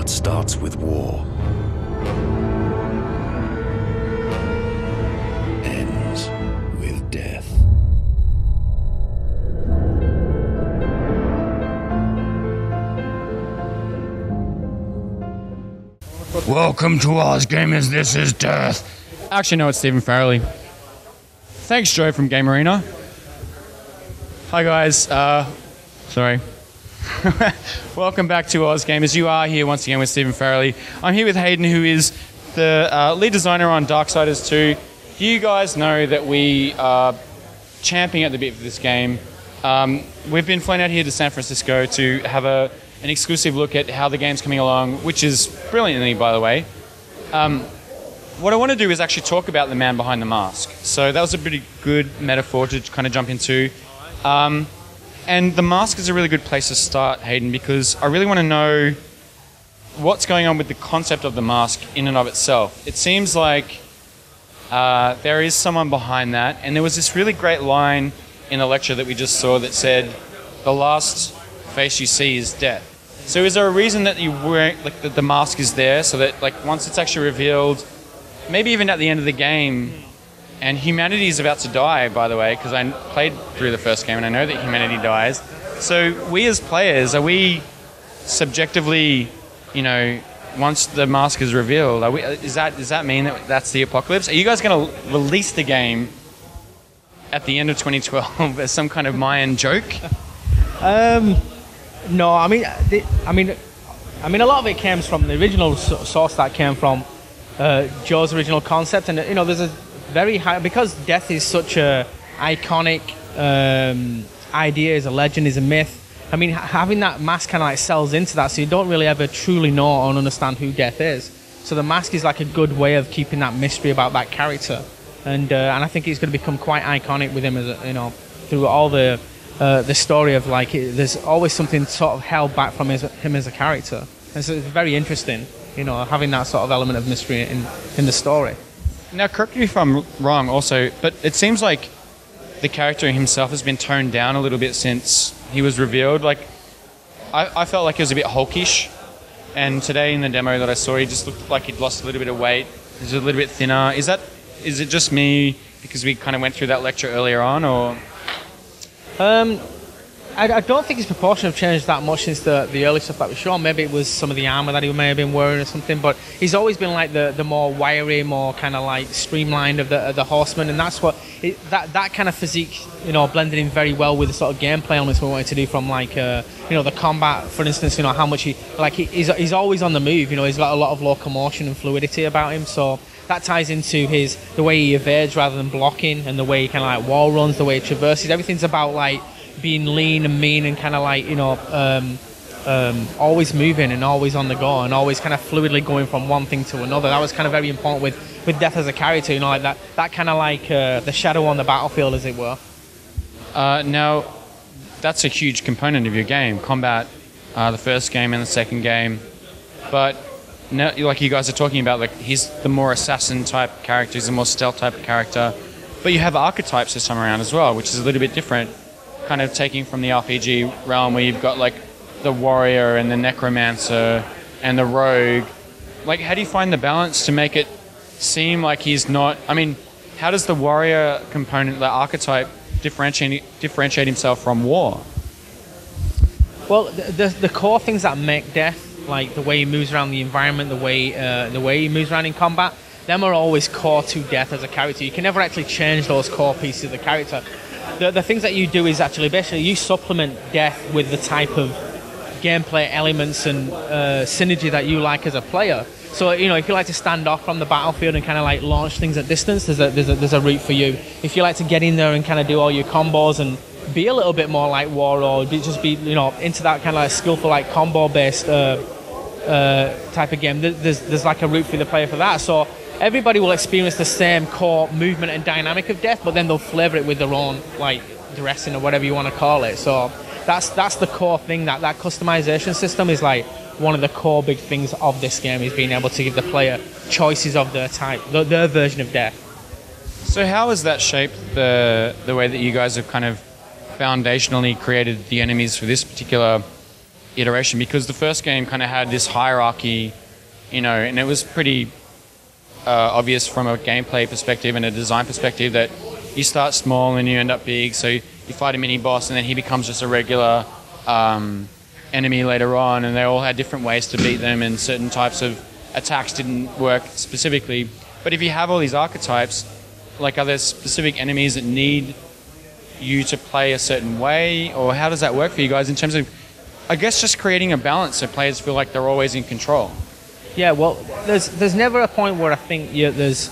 that starts with war ends with death. Welcome to AusGamers, this is Death. Actually, no, it's Stephen Farrelly. Thanks, Joe from Game Arena. Hi, guys. Sorry. Welcome back to AusGamers. You are here once again with Stephen Farrelly. I'm here with Hadyn, who is the lead designer on Darksiders 2. You guys know that we are champing at the bit for this game. We've been flown out here to San Francisco to have an exclusive look at how the game's coming along, which is brilliantly, by the way. What I want to do is actually talk about the man behind the mask. So that was a pretty good metaphor to kind of jump into. And the mask is a really good place to start, Hadyn, because I really want to know what's going on with the concept of the mask in and of itself. It seems like there is someone behind that, and there was this really great line in the lecture that we just saw that said, "The last face you see is death." So is there a reason that you weren't, like, that the mask is there, so that, like, once it's actually revealed, maybe even at the end of the game, and humanity is about to die, by the way, because I played through the first game and I know that humanity dies. So we as players, are we subjectively, you know, once the mask is revealed, does that mean that that's the apocalypse? Are you guys going to release the game at the end of 2012 as some kind of Mayan joke? No, I mean, a lot of it came from the original source that came from Joe's original concept, and you know, there's a very high, because death is such a iconic idea, is a legend, is a myth. I mean, having that mask kind of like sells into that, so you don't really ever truly know or understand who death is. So the mask is like a good way of keeping that mystery about that character, and I think it's going to become quite iconic with him, as a, you know, through all the story of, like, there's always something sort of held back from him as a character, and so it's very interesting, you know, having that sort of element of mystery in the story. Now, correct me if I'm wrong also, but it seems like the character himself has been toned down a little bit since he was revealed. Like, I felt like he was a bit hulkish, and today in the demo that I saw, he just looked like he'd lost a little bit of weight. He's a little bit thinner. Is it just me because we kind of went through that lecture earlier on, or...? I don't think his proportion have changed that much since the early stuff that we saw. Maybe it was some of the armor that he may have been wearing or something, but he's always been like the more wiry, more kind of like streamlined of the horseman, and that's what that kind of physique, you know, blended in very well with the sort of gameplay elements we wanted to do, from, like, you know, the combat, for instance, you know, how much he's always on the move, you know, he's got a lot of locomotion and fluidity about him, so that ties into the way he evades rather than blocking, and the way he kind of like wall runs, the way he traverses. Everything's about, like, being lean and mean and kind of like, you know, always moving and always on the go and always kind of fluidly going from one thing to another. That was kind of very important with Death as a character, you know, like that kind of like the shadow on the battlefield, as it were. Now, that's a huge component of your game, combat, the first game and the second game. But now, like you guys are talking about, like, he's the more assassin type character, he's the more stealth type of character. But you have archetypes this time around as well, which is a little bit different, kind of taking from the RPG realm, where you've got, like, the warrior and the necromancer and the rogue. Like, how do you find the balance to make it seem like he's not... I mean, how does the warrior component, the archetype, differentiate himself from war? Well, the core things that make Death, like the way he moves around the environment, the way he moves around in combat, them are always core to Death as a character. You can never actually change those core pieces of the character. The things that you do is actually basically you supplement Death with the type of gameplay elements and synergy that you like as a player. So, you know, if you like to stand off from the battlefield and kind of like launch things at distance, there's a route for you. If you like to get in there and kind of do all your combos and be a little bit more like War, or just be, you know, into that kind of like skillful, like combo based type of game, there's like a route for the player for that. So everybody will experience the same core movement and dynamic of Death, but then they'll flavor it with their own, like, dressing or whatever you want to call it. So that's the core thing. That customization system is like one of the core big things of this game, is being able to give the player choices of their type, their version of Death. So how has that shaped the way that you guys have kind of foundationally created the enemies for this particular iteration, because the first game kind of had this hierarchy, you know, and it was pretty obvious from a gameplay perspective and a design perspective that you start small and you end up big. So you fight a mini boss and then he becomes just a regular enemy later on, and they all had different ways to beat them, and certain types of attacks didn't work specifically. But if you have all these archetypes, like, are there specific enemies that need you to play a certain way, or how does that work for you guys in terms of, I guess, just creating a balance so players feel like they're always in control? Yeah, well, there's never a point where I think there's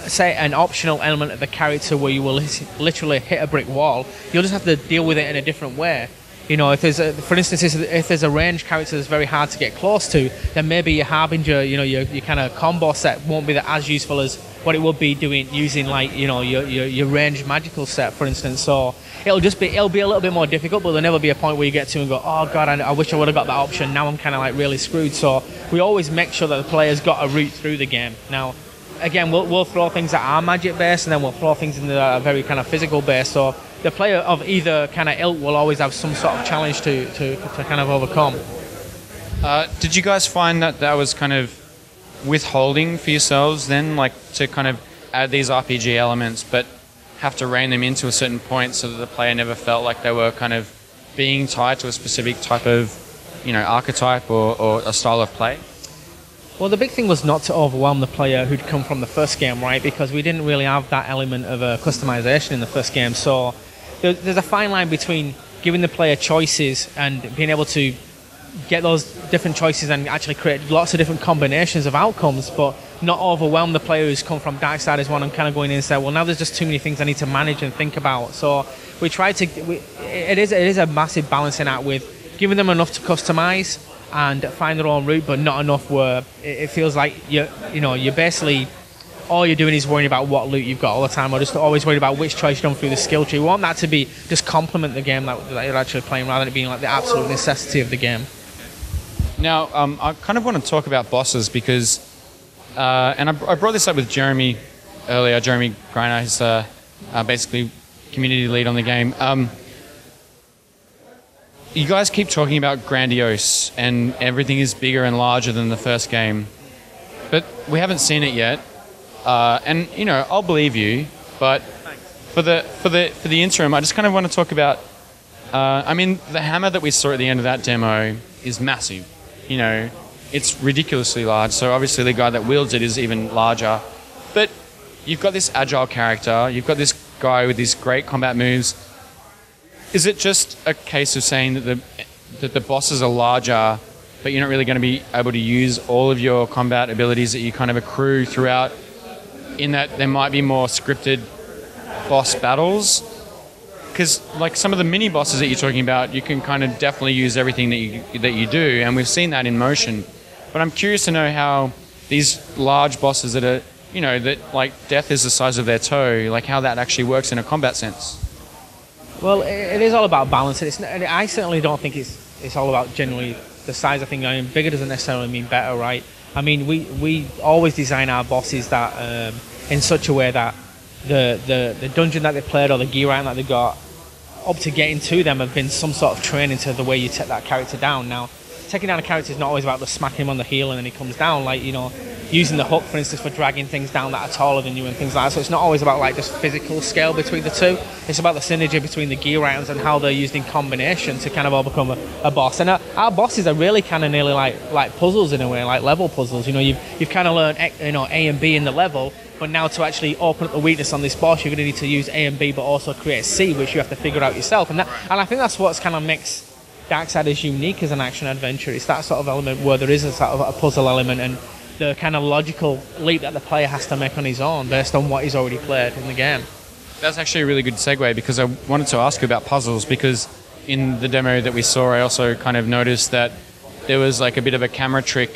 say an optional element of the character where you will literally hit a brick wall. You'll just have to deal with it in a different way. You know, if there's for instance, if there's a ranged character that's very hard to get close to, then maybe your Harbinger, you know, your kind of combo set won't be as useful as what it would be using like, you know, your ranged magical set, for instance. So it'll be a little bit more difficult, but there'll never be a point where you get to and go, oh god, I wish I would have got that option. Now I'm kind of like really screwed. So we always make sure that the player's got a route through the game. Now, again, we'll throw things that are magic based, and then we'll throw things in that are very kind of physical based. So the player of either kind of ilk will always have some sort of challenge to kind of overcome. Did you guys find that was kind of withholding for yourselves then, like to kind of add these RPG elements but have to rein them into a certain point so that the player never felt like they were kind of being tied to a specific type of, you know, archetype or a style of play? Well, the big thing was not to overwhelm the player who'd come from the first game, right? Because we didn't really have that element of customization in the first game. So there's a fine line between giving the player choices and being able to get those different choices and actually create lots of different combinations of outcomes, but not overwhelm the player who's come from Darksiders 1 and kind of going in and say, well, now there's just too many things I need to manage and think about. So we try to... It is a massive balancing act with giving them enough to customize and find their own route, but not enough where it feels like you're basically... all you're doing is worrying about what loot you've got all the time, or just always worried about which choice you've done through the skill tree. We want that to be just complement the game that you're actually playing, rather than it being like the absolute necessity of the game. Now, I kind of want to talk about bosses because, and I brought this up with Jeremy earlier, Jeremy Greiner, who's basically community lead on the game. You guys keep talking about grandiose and everything is bigger and larger than the first game, but we haven't seen it yet. And you know, I'll believe you, but for the interim, I just kind of want to talk about. I mean, the hammer that we saw at the end of that demo is massive. You know, it's ridiculously large. So obviously, the guy that wields it is even larger. But you've got this agile character. You've got this guy with these great combat moves. Is it just a case of saying that the bosses are larger, but you're not really going to be able to use all of your combat abilities that you kind of accrue throughout? In that there might be more scripted boss battles, because like some of the mini bosses that you're talking about, you can kind of definitely use everything that you do, and we've seen that in motion. But I'm curious to know how these large bosses that are, you know, that like death is the size of their toe, like how that actually works in a combat sense. Well, it is all about balance. I certainly don't think it's all about generally the size of thing. I mean, bigger doesn't necessarily mean better, right? I mean, we always design our bosses that in such a way that the dungeon that they played or the gear item that they got up to getting to them have been some sort of training to the way you take that character down. Now, taking down a character is not always about just smacking him on the heel and then he comes down. Like, you know, using the hook, for instance, for dragging things down that are taller than you and things like that. So it's not always about like just physical scale between the two. It's about the synergy between the gear items and how they're used in combination to kind of overcome a boss. And our bosses are really kind of nearly like puzzles in a way, like level puzzles. You know, you've kind of learned, you know, A and B in the level, but now to actually open up the weakness on this boss, you're going to need to use A and B, but also create C, which you have to figure out yourself. And I think that's what's kind of makes Darksiders unique as an action adventure. It's that sort of element where there is a sort of a puzzle element and the kind of logical leap that the player has to make on his own based on what he's already played in the game. That's actually a really good segue, because I wanted to ask you about puzzles, because in the demo that we saw, I also kind of noticed that there was like a bit of a camera trick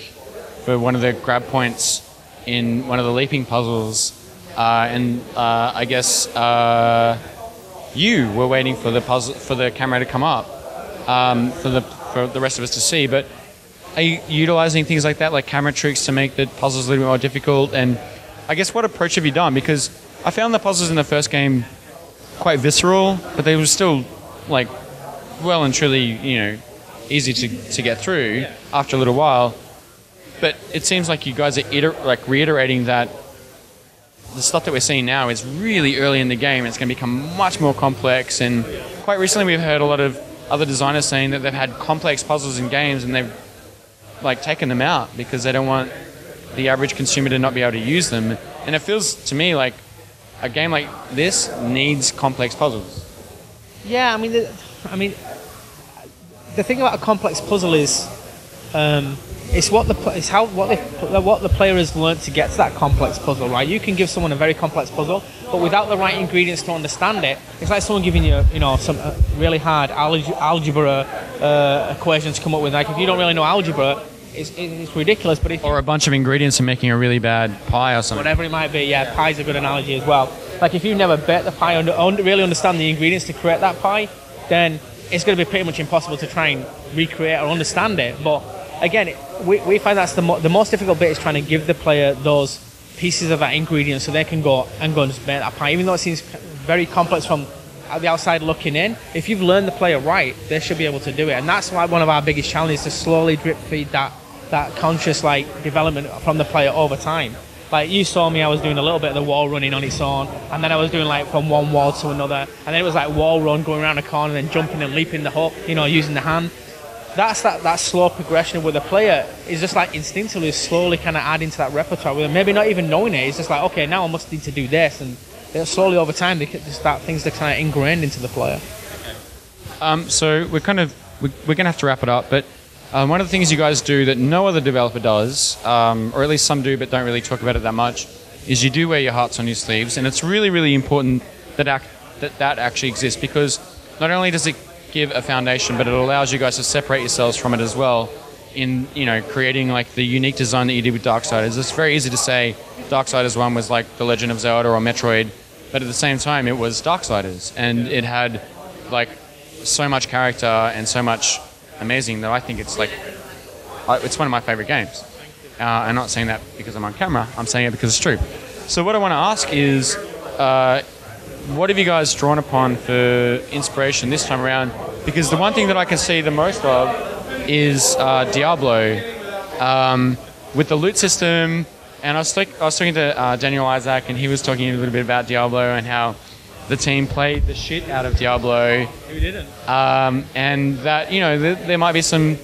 for one of the grab points in one of the leaping puzzles, and I guess you were waiting for the camera to come up for the rest of us to see, but are you utilizing things like that, like camera tricks, to make the puzzles a little bit more difficult? And I guess what approach have you done? Because I found the puzzles in the first game quite visceral, but they were still like well and truly, easy to get through after a little while. But it seems like you guys are reiterating that the stuff that we're seeing now is really early in the game. It's going to become much more complex. And quite recently, we've heard a lot of other designers saying that they've had complex puzzles in games and they've taken them out because they don't want the average consumer to not be able to use them. And it feels to me like a game like this needs complex puzzles. Yeah, I mean, the thing about a complex puzzle is, it's what the player has learned to get to that complex puzzle, right? You can give someone a very complex puzzle, but without the right ingredients to understand it, it's like someone giving you, some really hard algebra equations to come up with. Like if you don't really know algebra, it's ridiculous. But or a bunch of ingredients and making a really bad pie or something. Whatever it might be, yeah, pie's a good analogy as well. Like if you never baked the pie and really understand the ingredients to create that pie, then it's going to be pretty much impossible to try and recreate or understand it. But again, we find that's the most difficult bit is trying to give the player those pieces of that ingredient so they can go and just make that pie. Even though it seems very complex from the outside looking in, if you've learned the player right, they should be able to do it. And that's why one of our biggest challenges is to slowly drip feed that conscious development from the player over time. Like you saw me, I was doing a little bit of the wall running on its own, and then I was doing from one wall to another, and then it was like wall run, going around a corner, and then jumping and leaping the hook, using the hand. That's that slow progression with the player is just instinctively slowly kind of adding to that repertoire with them, maybe not even knowing it. It's just okay, now I must need to do this, and slowly over time they just start things that kind of ingrained into the player. So we're gonna have to wrap it up, but one of the things you guys do that no other developer does, or at least some do but don't really talk about it that much, is you do wear your hearts on your sleeves, and it's really, really important that actually exists, because not only does it give a foundation, but it allows you guys to separate yourselves from it as well in creating the unique design that you did with Darksiders. It's very easy to say Darksiders 1 was like The Legend of Zelda or Metroid, but at the same time it was Darksiders, and it had so much character and so much amazing that I think it's it's one of my favorite games. I'm not saying that because I'm on camera, I'm saying it because it's true. So what I want to ask is, what have you guys drawn upon for inspiration this time around? Because the one thing that I can see the most of is Diablo, with the loot system. And I was talking to Daniel Isaac, and he was talking a little bit about Diablo and how the team played the shit out of Diablo. Who didn't? And that, there might be some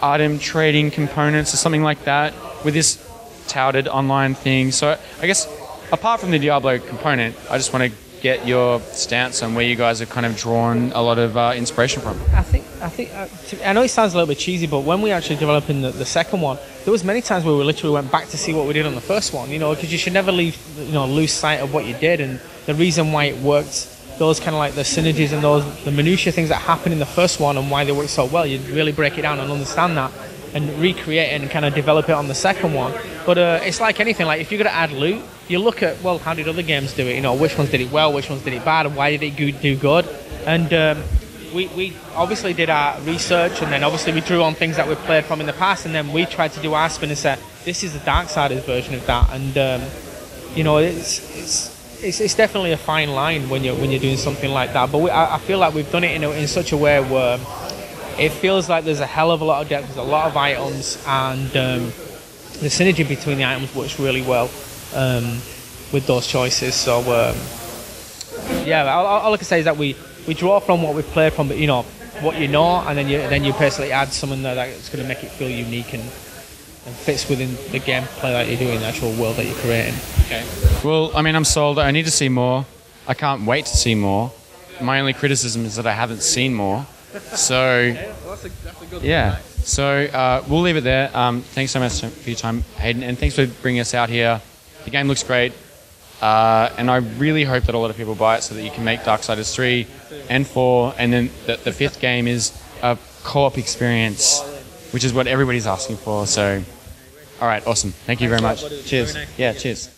item trading components or something like that with this touted online thing. So I guess apart from the Diablo component, I just want to get your stance on where you guys have kind of drawn a lot of inspiration from. I know it sounds a little bit cheesy, but when we actually developed in the second one, there was many times where we literally went back to see what we did on the first one, because you should never lose sight of what you did and the reason why it worked. Those kind of the synergies and the minutiae things that happened in the first one and why they worked so well, you'd really break it down and understand that and recreate it and kind of develop it on the second one. But it's like anything, if you're going to add loot, you look at, how did other games do it? Which ones did it well, which ones did it bad, and why did it do good? And we obviously did our research, and then obviously we drew on things that we've played from in the past, and then we tried to do our spin and say, this is the Darksiders version of that. And it's definitely a fine line when you're doing something like that. But I feel like we've done it in such a way where it feels like there's a hell of a lot of depth, there's a lot of items, and the synergy between the items works really well with those choices. So all I can say is that we draw from what we've played from, what and then you basically add something there that's going to make it feel unique and fits within the gameplay that you're doing, the actual world that you're creating. Okay. Well, I'm sold. I need to see more. I can't wait to see more. My only criticism is that I haven't seen more. So, that's a good yeah. So we'll leave it there. Thanks so much for your time, Hadyn, and thanks for bringing us out here. The game looks great, and I really hope that a lot of people buy it so that you can make Darksiders 3 and 4, and then the fifth game is a co-op experience, which is what everybody's asking for. So, all right, awesome. Thank you very much. Cheers. Yeah, cheers.